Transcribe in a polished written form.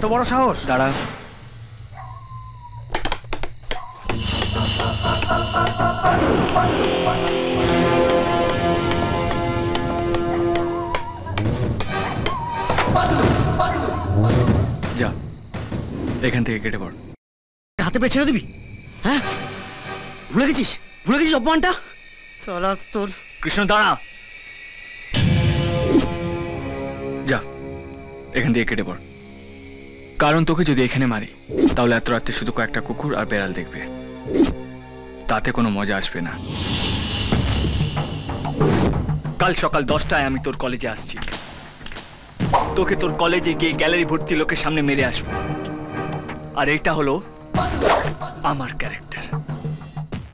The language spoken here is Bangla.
এত বড় সাহস! দাঁড়া। যা, এখান থেকে কেটে পড়। হাতে পেয়ে ছেড়ে দিবি? হ্যাঁ, ভুলে গেছিস অপমানটা? সালা তোর। কৃষ্ণ দাঁড়া। যা, এখান থেকে কেটে পড়। কারণ তোকে যদি এখানে মারি তাহলে এত রাত্রে শুধু কয়েকটা কুকুর আর বেড়াল দেখবে, তাতে কোনো মজা আসবে না। কাল সকাল 10টায় আমি তোর কলেজে আসছি। তোকে তোর কলেজে গিয়ে গ্যালারি ভর্তি লোকের সামনে মেরে আসবো। আর এটা হলো আমার ক্যারেক্টার।